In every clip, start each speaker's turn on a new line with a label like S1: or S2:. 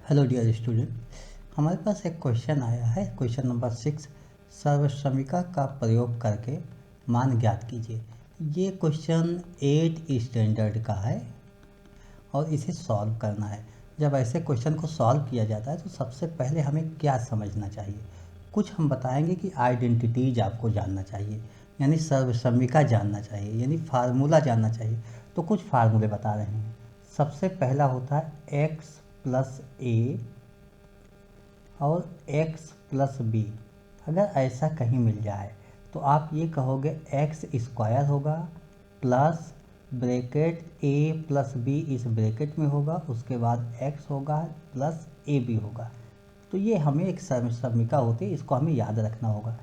S1: Hello dear student, हमारे पास एक question आया है। क्वेश्चन नंबर 6, सर्वश्रमिका का प्रयोग करके मान ज्ञात कीजिए। ये क्वेश्चन 8 स्टैंडर्ड का है और इसे सॉल्व करना है। जब ऐसे क्वेश्चन को सॉल्व किया जाता है तो सबसे पहले हमें क्या समझना चाहिए। कुछ हम बताएंगे कि आइडेंटिटीज आपको जानना चाहिए, यानी सर्वश्रमिका जानना चाहिए, यानी फार्मूला जानना चाहिए। तो कुछ फार्मूले बता रहे हैं। सबसे पहला होता है x प्लस ए और x प्लस बी। अगर ऐसा कहीं मिल जाए तो आप ये कहोगे एक्स स्क्वायर होगा प्लस ब्रैकेट ए प्लस बी इस ब्रैकेट में होगा, उसके बाद x होगा प्लस ए बी होगा। तो ये हमें एक सर्वश्रमिका होती है, इसको हमें याद रखना होगा।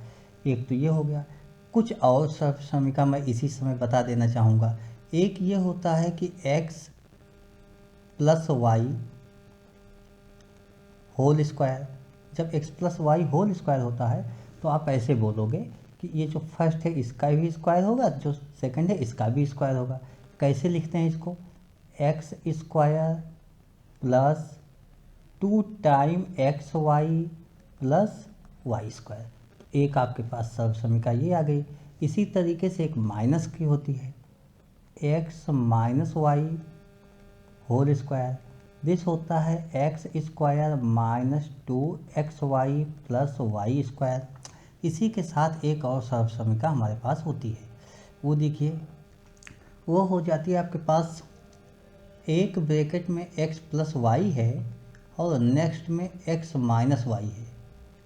S1: एक तो ये हो गया। कुछ और सर्वश्रमिका मैं इसी समय बता देना चाहूँगा। एक ये होता है कि x plus Y whole square. जब x plus Y whole square होता है तो आप ऐसे बोलोगे कि ये जो फर्स्ट है इसका भी स्क्वायर होगा, जो सेकंड है इसका भी स्क्वायर होगा। कैसे लिखते हैं इसको? X square plus 2 time X Y plus Y square. एक आपके पास सर्वश्रमिका ये आ गई। इसी तरीके से एक माइनस की होती है, X minus Y whole square. This होता है X square minus 2xy plus Y square. इसी के साथ एक और सर्वश्रमिका हमारे पास होती है, वो देखिए, वो हो जाती है आपके पास एक ब्रैकेट में x प्लस वाई है और नेक्स्ट में x माइनस वाई है,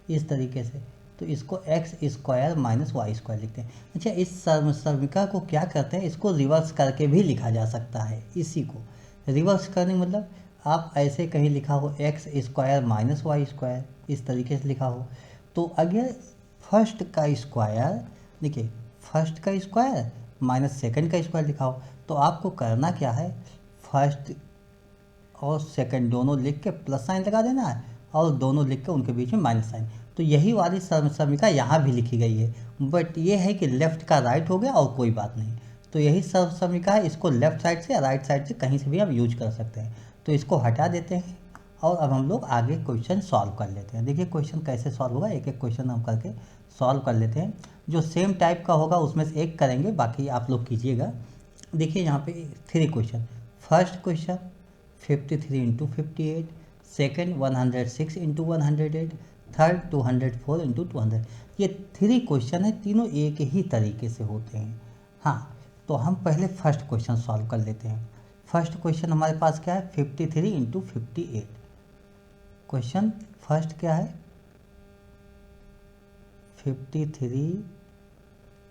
S1: इस तरीके से। तो इसको X square minus Y square लिखते हैं। अच्छा, इस सर्वश्रमिका को क्या करते हैं, इसको रिवर्स करके भी लिखा जा सकता है। इसी को रिवर्स करने मतलब आप ऐसे कहीं लिखा हो X square minus Y square, इस तरीके से लिखा हो। तो अगर फर्स्ट का स्क्वायर, देखिए फर्स्ट का स्क्वायर माइनस सेकंड का स्क्वायर लिखा हो, तो आपको करना क्या है, फर्स्ट और सेकंड दोनों लिख के प्लस साइन लगा देना है और दोनों लिख के उनके बीच में माइनस साइन। तो यही वाली सर्वश्रमिका यहाँ भी लिखी गई है, बट ये है कि लेफ्ट का राइट हो गया और कोई बात नहीं। तो यही सर्वश्रमिका है, इसको लेफ्ट साइड से या राइट साइड से कहीं से भी आप यूज कर सकते हैं। तो इसको हटा देते हैं और अब हम लोग आगे क्वेश्चन सॉल्व कर लेते हैं। देखिए क्वेश्चन कैसे सॉल्व होगा, एक एक क्वेश्चन हम करके सॉल्व कर लेते हैं। जो सेम टाइप का होगा उसमें से एक करेंगे, बाकी आप लोग कीजिएगा। देखिए यहाँ पे 3 question. First question 53 into 58, second 106 into 108, third 204 into 200। ये 3 क्वेश्चन है, तीनों एक ही तरीके से होते हैं। हाँ, तो हम पहले फर्स्ट क्वेश्चन सॉल्व कर लेते हैं। फर्स्ट क्वेश्चन हमारे पास क्या है, 53 इंटू 58। क्वेश्चन फर्स्ट क्या है, 53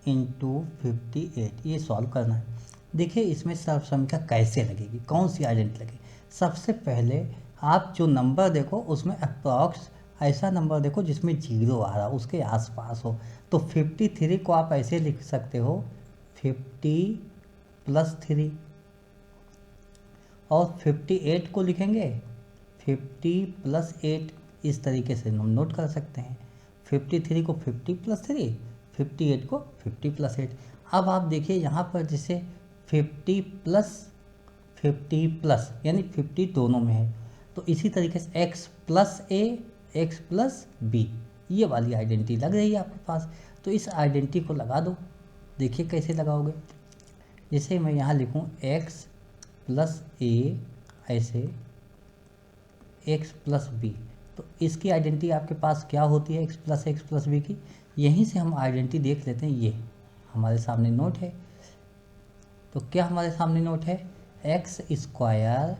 S1: इंटू 58, ये सॉल्व करना है। देखिए इसमें सर्वश्रमिका कैसे लगेगी, कौन सी आइडेंटिटी लगेगी। सबसे पहले आप जो नंबर देखो उसमें अप्रॉक्स ऐसा नंबर देखो जिसमें 0 आ रहा, उसके आसपास हो। तो 53 को आप ऐसे लिख सकते हो 50 प्लस 3, और 58 को लिखेंगे 50 प्लस 8, इस तरीके से हम नोट कर सकते हैं। 53 को 50 प्लस 3, 58 को 50 प्लस 8। अब आप देखिए यहाँ पर जैसे 50 प्लस यानी 50 दोनों में है, तो इसी तरीके से x प्लस ए एक्स प्लस बी, ये वाली आइडेंटिटी लग रही है आपके पास। तो इस आइडेंटिटी को लगा दो। देखिए कैसे लगाओगे, जैसे मैं यहाँ लिखूँ x प्लस ए, ऐसे x प्लस बी, तो इसकी आइडेंटिटी आपके पास क्या होती है, x प्लस बी की। यहीं से हम आइडेंटिटी देख लेते हैं, ये हमारे सामने नोट है। तो क्या हमारे सामने नोट है, X square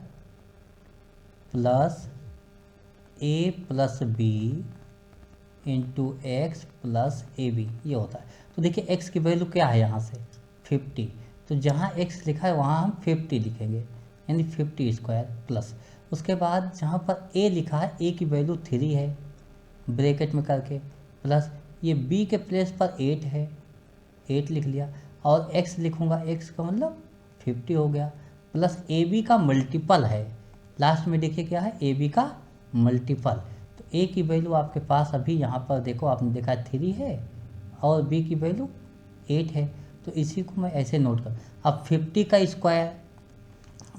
S1: plus A plus B into X plus A B, ये होता है। तो देखिए एक्स की वैल्यू क्या है यहाँ से 50, तो जहाँ एक्स लिखा है वहाँ हम 50 लिखेंगे, यानी 50 स्क्वायर प्लस। उसके बाद जहाँ पर ए लिखा है, ए की वैल्यू 3 है ब्रैकेट में करके, प्लस ये बी के प्लेस पर 8 है, 8 लिख लिया, और x लिखूँगा, x का मतलब 50 हो गया, प्लस ए बी का मल्टीपल है। लास्ट में देखिए क्या है, ए बी का मल्टीपल। तो ए की वैल्यू आपके पास अभी यहाँ पर देखो, आपने देखा 3 है और बी की वैल्यू 8 है। तो इसी को मैं ऐसे नोट कर। अब 50 का स्क्वायर,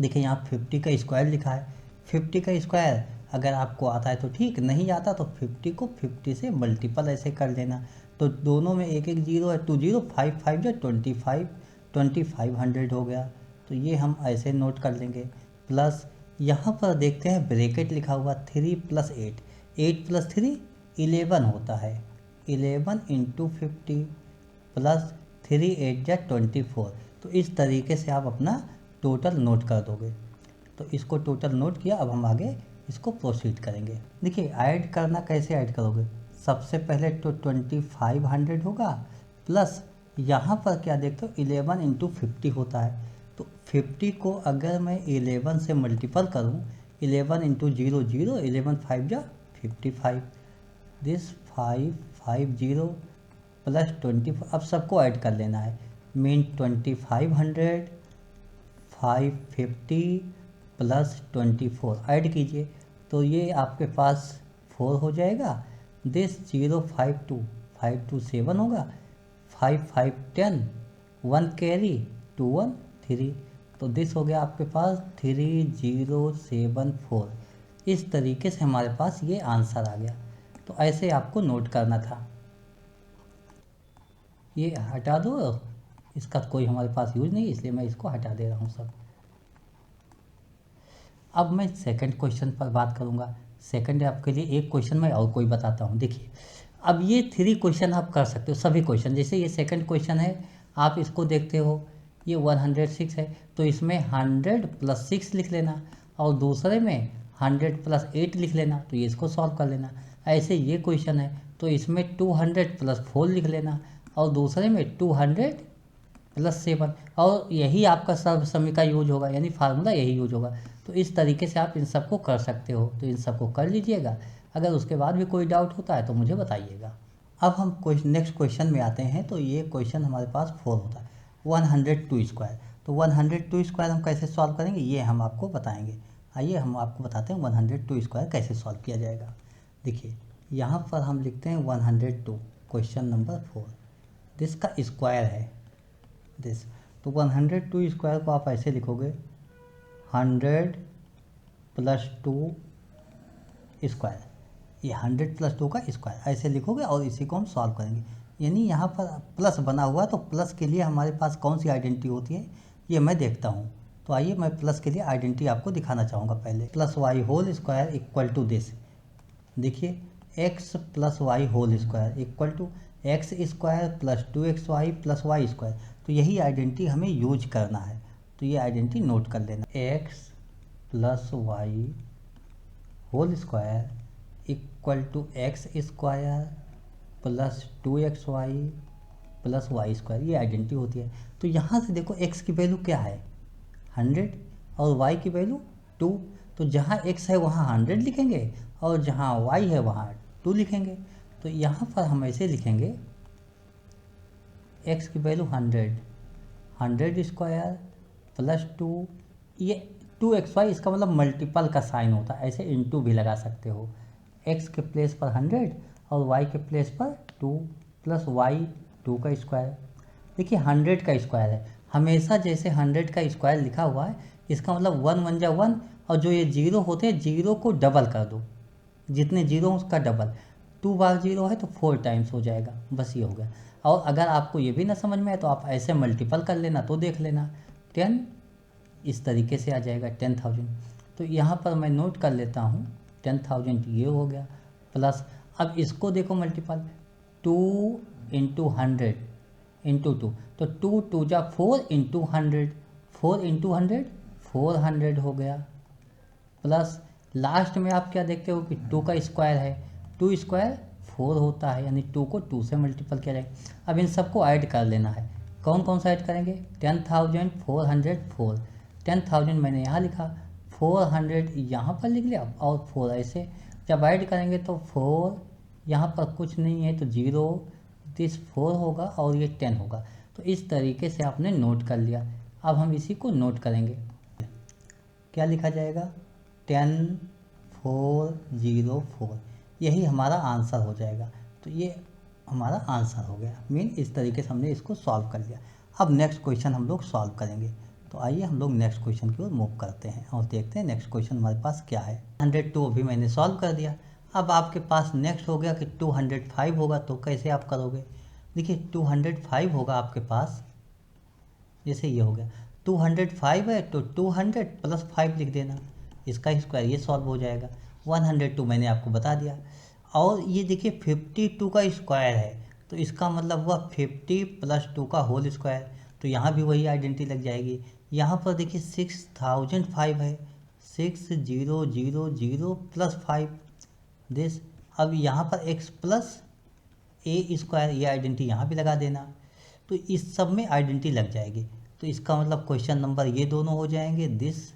S1: देखिए यहाँ 50 का स्क्वायर लिखा है। 50 का स्क्वायर अगर आपको आता है तो ठीक, नहीं आता तो 50 को 50 से मल्टीपल ऐसे कर लेना। तो दोनों में एक एक जीरो है, 2 0 5 5 जो 25, 2500 हो गया। तो ये हम ऐसे नोट कर लेंगे। प्लस यहाँ पर देखते हैं ब्रैकेट लिखा हुआ 3 + 8, 8 + 3 11 होता है, 11 × 50 प्लस 3 8 जा 24। तो इस तरीके से आप अपना टोटल नोट कर दोगे। तो इसको टोटल नोट किया, अब हम आगे इसको प्रोसीड करेंगे। देखिए ऐड करना कैसे ऐड करोगे, सबसे पहले तो 2500 होगा, प्लस यहाँ पर क्या देखते हो 11 × 50 होता है। तो 50 को अगर मैं 11 से मल्टीपल करूँ, 11 × 0 0, 11 5 जा 55, दिस 550 प्लस 24। अब सबको ऐड कर लेना है, मीन 2500 550 प्लस 24 ऐड कीजिए तो ये आपके पास 4 हो जाएगा। दिस 052 52 7 होगा, 5 5 10, 1 कैरी 2 1 3। तो दिस हो गया आपके पास 3074। इस तरीके से हमारे पास ये आंसर आ गया। तो ऐसे आपको नोट करना था। ये हटा दो, इसका कोई हमारे पास यूज नहीं, इसलिए मैं इसको हटा दे रहा हूँ सब। अब मैं सेकंड क्वेश्चन पर बात करूँगा। सेकंड आपके लिए एक क्वेश्चन मैं और कोई बताता हूँ। देखिए अब ये 3 क्वेश्चन आप कर सकते हो, सभी क्वेश्चन। जैसे ये सेकंड क्वेश्चन है, आप इसको देखते हो, ये 106 है, तो इसमें 100 + 6 लिख लेना, और दूसरे में 100 + 8 लिख लेना, तो ये इसको सॉल्व कर लेना। ऐसे ये क्वेश्चन है, तो इसमें 200 + 4 लिख लेना, और दूसरे में 200 + 7, और यही आपका सर्वसमी का यूज होगा, यानी फार्मूला यही यूज होगा। तो इस तरीके से आप इन सबको कर सकते हो। तो इन सबको कर लीजिएगा। अगर उसके बाद भी कोई डाउट होता है तो मुझे बताइएगा। अब हम नेक्स्ट क्वेश्चन में आते हैं। तो ये क्वेश्चन हमारे पास 4 होता है, 102²। तो 102² हम कैसे सॉल्व करेंगे ये हम आपको बताएंगे। आइए हम आपको बताते हैं 102² कैसे सॉल्व किया जाएगा। देखिए यहाँ पर हम लिखते हैं 102, क्वेश्चन नंबर 4, दिस का स्क्वायर है दिस। तो 102² को आप ऐसे लिखोगे 100 + 2², ये 100 + 2 का स्क्वायर ऐसे लिखोगे, और इसी को हम सॉल्व करेंगे। यानी यहाँ पर प्लस बना हुआ, तो प्लस के लिए हमारे पास कौन सी आइडेंटिटी होती है ये मैं देखता हूँ। तो आइए मैं प्लस के लिए आइडेंटिटी आपको दिखाना चाहूँगा पहले। +y² = this. देखिए x + y² = x² + 2xy + y²। तो यही आइडेंटिटी हमें यूज करना है। तो ये आइडेंटिटी नोट कर लेना, x + y² = x² + 2xy + y²। ये आइडेंटिटी होती है। तो यहाँ से देखो x की वैल्यू क्या है 100, और y की वैल्यू 2। तो जहाँ x है वहाँ 100 लिखेंगे, और जहाँ y है वहाँ 2 लिखेंगे। तो यहाँ पर हम ऐसे लिखेंगे, x की वैल्यू 100² + 2, ये 2xy, इसका मतलब मल्टीपल का साइन होता है, ऐसे इंटू भी लगा सकते हो। x के प्लेस पर 100 और y के प्लेस पर 2 + y 2 का स्क्वायर। देखिए 100 का स्क्वायर है, हमेशा जैसे 100 का स्क्वायर लिखा हुआ है, इसका मतलब 1 1 जा 1, और जो ये जीरो होते हैं जीरो को डबल कर दो, जितने जीरो उसका डबल। 2 बार 0 है तो 4 टाइम्स हो जाएगा, बस ये हो गया। और अगर आपको ये भी ना समझ में आए तो आप ऐसे मल्टीपल कर लेना, तो देख लेना 10 इस तरीके से आ जाएगा 10,000। तो यहाँ पर मैं नोट कर लेता हूँ 10,000 ये हो गया, प्लस अब इसको देखो मल्टीपल 2 × 100 × 2, तो 2 2 जा 4 × 100, 4 × 100 400 हो गया, प्लस लास्ट में आप क्या देखते हो कि 2 का स्क्वायर है, 2² 4 होता है, यानी 2 को 2 से मल्टीपल किया जाए। अब इन सबको ऐड कर लेना है। कौन कौन सा ऐड करेंगे, 10,404, 10,000 मैंने यहाँ लिखा, 400 यहाँ पर लिख लिया, और 4 ऐसे जब ऐड करेंगे तो 4 यहाँ पर कुछ नहीं है तो 0, दिस 4 होगा और ये 10 होगा। तो इस तरीके से आपने नोट कर लिया। अब हम इसी को नोट करेंगे, क्या लिखा जाएगा 10404, यही हमारा आंसर हो जाएगा। तो ये हमारा आंसर हो गया, मीन इस तरीके से हमने इसको सॉल्व कर लिया। अब नेक्स्ट क्वेश्चन हम लोग सॉल्व करेंगे। तो आइए हम लोग नेक्स्ट क्वेश्चन की ओर मूव करते हैं और देखते हैं नेक्स्ट क्वेश्चन हमारे पास क्या है। 102 अभी मैंने सॉल्व कर दिया। अब आपके पास नेक्स्ट हो गया कि 205 होगा, तो कैसे आप करोगे। देखिए 205 होगा आपके पास, जैसे ये हो गया 205 है तो 200 प्लस 5 लिख देना, इसका स्क्वायर, ये सॉल्व हो जाएगा। 102 मैंने आपको बता दिया। और ये देखिए 52 का स्क्वायर है, तो इसका मतलब हुआ 50 प्लस 2 का होल स्क्वायर, तो यहाँ भी वही आइडेंटिटी लग जाएगी। यहाँ पर देखिए 6005 है, 6000 प्लस 5 दिस। अब यहाँ पर x प्लस ए स्क्वायर, ये आइडेंटिटी यहाँ भी लगा देना, तो इस सब में आइडेंटिटी लग जाएगी। तो इसका मतलब क्वेश्चन नंबर ये दोनों हो जाएंगे दिस,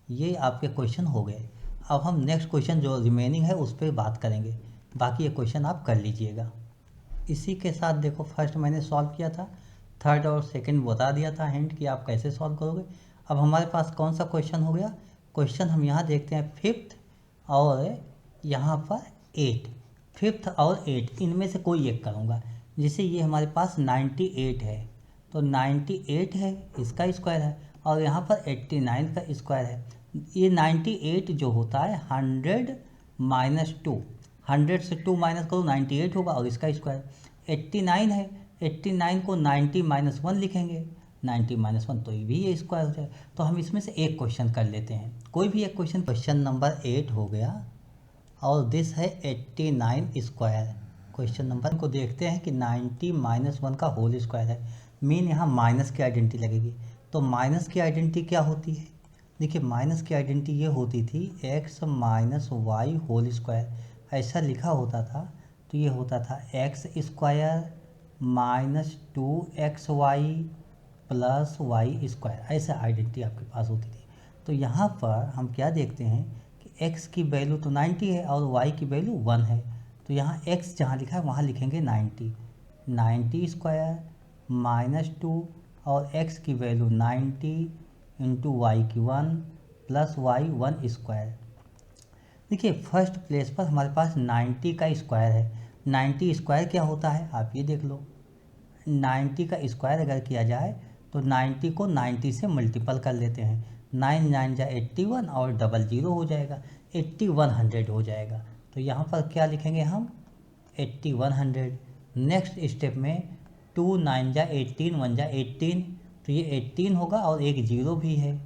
S1: ये आपके क्वेश्चन हो गए। अब हम नेक्स्ट क्वेश्चन जो रिमेनिंग है उस पर बात करेंगे, बाकी ये क्वेश्चन आप कर लीजिएगा। इसी के साथ देखो फर्स्ट मैंने सॉल्व किया था, थर्ड और सेकंड बता दिया था हिंट कि आप कैसे सॉल्व करोगे। अब हमारे पास कौन सा क्वेश्चन हो गया, क्वेश्चन हम यहाँ देखते हैं फिफ्थ और यहाँ पर 8, फिफ्थ और 8 इनमें से कोई एक करूँगा। जैसे ये हमारे पास 98 है, तो 98 है इसका स्क्वायर है, और यहाँ पर 89 का स्क्वायर है। ये 98 जो होता है 100 माइनस 2, 100 से 2 माइनस करो 98 होगा, और इसका स्क्वायर 89 है, 89 को 90 माइनस 1 लिखेंगे, 90 माइनस 1 तो ये भी ये स्क्वायर हो जाए। तो हम इसमें से एक क्वेश्चन कर लेते हैं, कोई भी एक क्वेश्चन। क्वेश्चन नंबर 8 हो गया और दिस है 89 स्क्वायर। क्वेश्चन नंबर को देखते हैं कि 90 माइनस 1 का होल स्क्वायर है, मीन यहाँ माइनस की आइडेंटिटी लगेगी। तो माइनस की आइडेंटिटी क्या होती है, देखिए माइनस की आइडेंटिटी ये होती थी x minus Y whole square, ऐसा लिखा होता था। तो ये होता था X square minus 2xy plus Y square, ऐसा आइडेंटिटी आपके पास होती थी। तो यहाँ पर हम क्या देखते हैं कि x की वैल्यू तो 90 है और y की वैल्यू 1 है, तो यहाँ x जहाँ लिखा है वहाँ लिखेंगे 90 स्क्वायर माइनस 2 और x की वैल्यू 90 इंटू वाई की 1 प्लस वाई 1 स्क्वायर। देखिए फर्स्ट प्लेस पर हमारे पास 90 का स्क्वायर है। 90 स्क्वायर क्या होता है आप ये देख लो, 90 का स्क्वायर अगर किया जाए तो 90 को 90 से मल्टीपल कर लेते हैं, 9 9 जा 81 और डबल 0 हो जाएगा, 8100 हो जाएगा। तो यहाँ पर क्या लिखेंगे हम 8100। नेक्स्ट स्टेप में 2 9 जा 18 1 जा 18, तो ये 18 होगा और एक 0 भी है,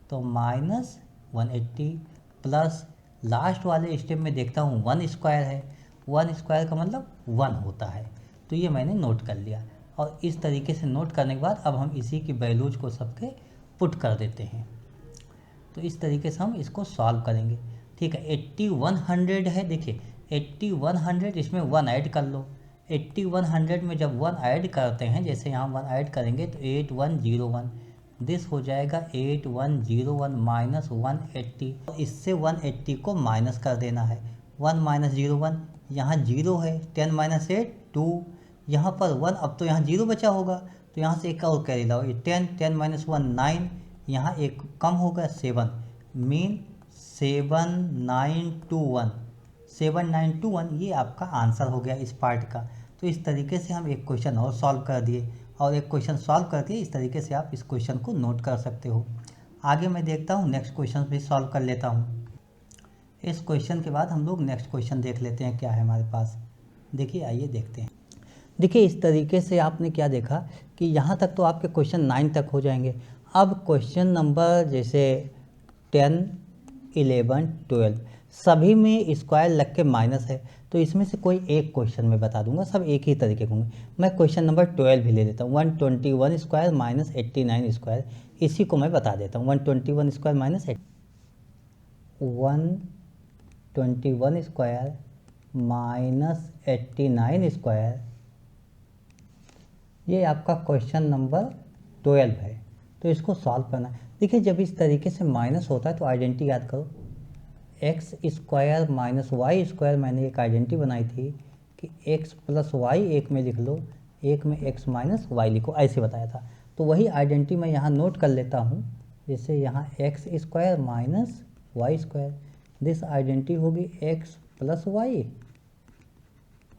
S1: तो माइनस 180 प्लस लास्ट वाले स्टेप में देखता हूँ 1 स्क्वायर है, 1 स्क्वायर का मतलब 1 होता है, तो ये मैंने नोट कर लिया। और इस तरीके से नोट करने के बाद अब हम इसी की वैल्यूज को सबके पुट कर देते हैं। तो इस तरीके से हम इसको सॉल्व करेंगे। ठीक है 8100 है, देखिए 8100 इसमें 1 ऐड कर लो, 8100 में जब 1 ऐड करते हैं, जैसे यहाँ 1 ऐड करेंगे तो 8101 दिस हो जाएगा 8101 माइनस 180, इससे 180 को माइनस कर देना है, 1 माइनस 01, यहाँ 0 है, 10 माइनस 8 2, यहाँ पर 1, अब तो यहाँ 0 बचा होगा, तो यहाँ से एक और कैरी लाओ, ये 10 माइनस 1 9, यहाँ एक कम होगा 7, मीन 7921, ये आपका आंसर हो गया इस पार्ट का। तो इस तरीके से हम एक क्वेश्चन और सॉल्व कर दिए, और एक क्वेश्चन सॉल्व करके इस तरीके से आप इस क्वेश्चन को नोट कर सकते हो। आगे मैं देखता हूँ नेक्स्ट क्वेश्चन भी सॉल्व कर लेता हूँ। इस क्वेश्चन के बाद हम लोग नेक्स्ट क्वेश्चन देख लेते हैं क्या है हमारे पास। देखिए आइए देखते हैं। देखिए इस तरीके से आपने क्या देखा कि यहाँ तक तो आपके क्वेश्चन 9 तक हो जाएंगे। अब क्वेश्चन नंबर जैसे 10 11 12 सभी में स्क्वायर लग के माइनस है, तो इसमें से कोई एक क्वेश्चन मैं बता दूंगा, सब एक ही तरीके के होंगे। मैं क्वेश्चन नंबर 12 भी ले लेता हूँ, 121 स्क्वायर माइनस 89 स्क्वायर, इसी को मैं बता देता हूँ। 121 square minus 121 square minus 89 square, ये आपका क्वेश्चन नंबर 12 है। तो इसको सॉल्व करना है। देखिए जब इस तरीके से माइनस होता है तो आइडेंटिटी याद करो, X square minus Y square, मैंने एक आइडेंटिटी बनाई थी कि एक्स प्लस वाई एक में लिख लो, एक में एक्स माइनस वाई लिखो, ऐसे बताया था। तो वही आइडेंटिटी मैं यहाँ नोट कर लेता हूँ, जैसे यहाँ x square minus Y square, this identity होगी x plus y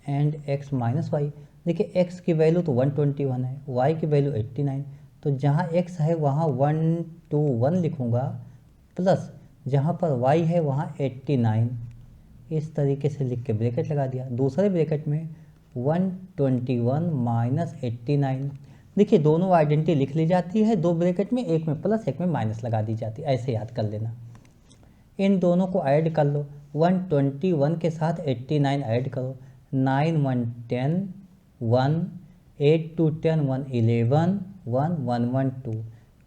S1: and x minus y. देखिए x की वैल्यू तो 121 है, y की वैल्यू 89, तो जहाँ x है वहाँ 1 2 1 लिखूँगा, प्लस जहाँ पर y है वहाँ 89, इस तरीके से लिख के ब्रैकेट लगा दिया। दूसरे ब्रैकेट में 121 माइनस 89। देखिए दोनों आइडेंटिटी लिख ली जाती है दो ब्रैकेट में, एक में प्लस एक में माइनस लगा दी जाती है, ऐसे याद कर लेना। इन दोनों को ऐड कर लो, 121 के साथ 89 ऐड करो, 9 1 10 1, 8 2 10 1 11 1 1 1 2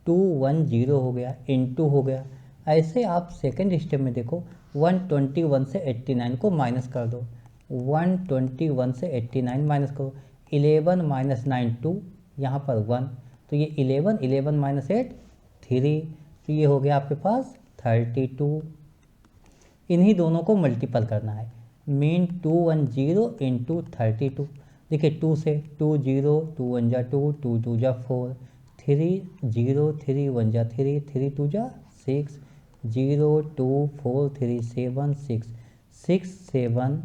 S1: 2 1 0 हो गया, इनटू हो गया। ऐसे आप सेकंड स्टेप में देखो 121 से 89 को माइनस कर दो, 121 से 89 माइनस करो, 11 माइनस 9 2, यहाँ पर 1, तो ये 11 11 माइनस 8 3, तो ये हो गया आपके पास 32। इन्हीं दोनों को मल्टीपल करना है, मीन 210 इंटू 32। देखिए 2 से 2 0, 2 1 जा 2, 2 2 जा 4, 3 0, 3 1 जा 3, 3 2 जा 6, 0 2 4 3 7 6 6 7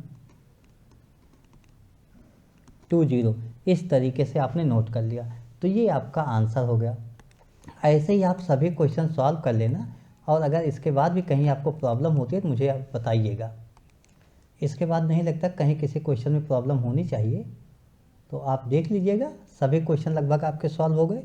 S1: 2 0। इस तरीके से आपने नोट कर लिया, तो ये आपका आंसर हो गया। ऐसे ही आप सभी क्वेश्चन सॉल्व कर लेना, और अगर इसके बाद भी कहीं आपको प्रॉब्लम होती है तो मुझे आप बताइएगा। इसके बाद नहीं लगता कहीं किसी क्वेश्चन में प्रॉब्लम होनी चाहिए, तो आप देख लीजिएगा। सभी क्वेश्चन लगभग आपके सॉल्व हो गए,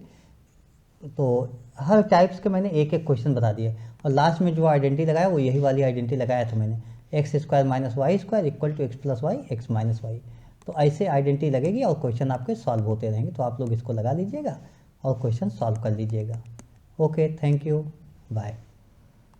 S1: तो हर टाइप्स के मैंने एक एक क्वेश्चन बता दिए, और लास्ट में जो आइडेंटिटी लगाया वो यही वाली आइडेंटिटी लगाया था मैंने, X square minus Y square equal to X plus Y X minus Y. तो ऐसे आइडेंटिटी लगेगी और क्वेश्चन आपके सॉल्व होते रहेंगे, तो आप लोग इसको लगा लीजिएगा और क्वेश्चन सॉल्व कर लीजिएगा। Okay, thank you, bye.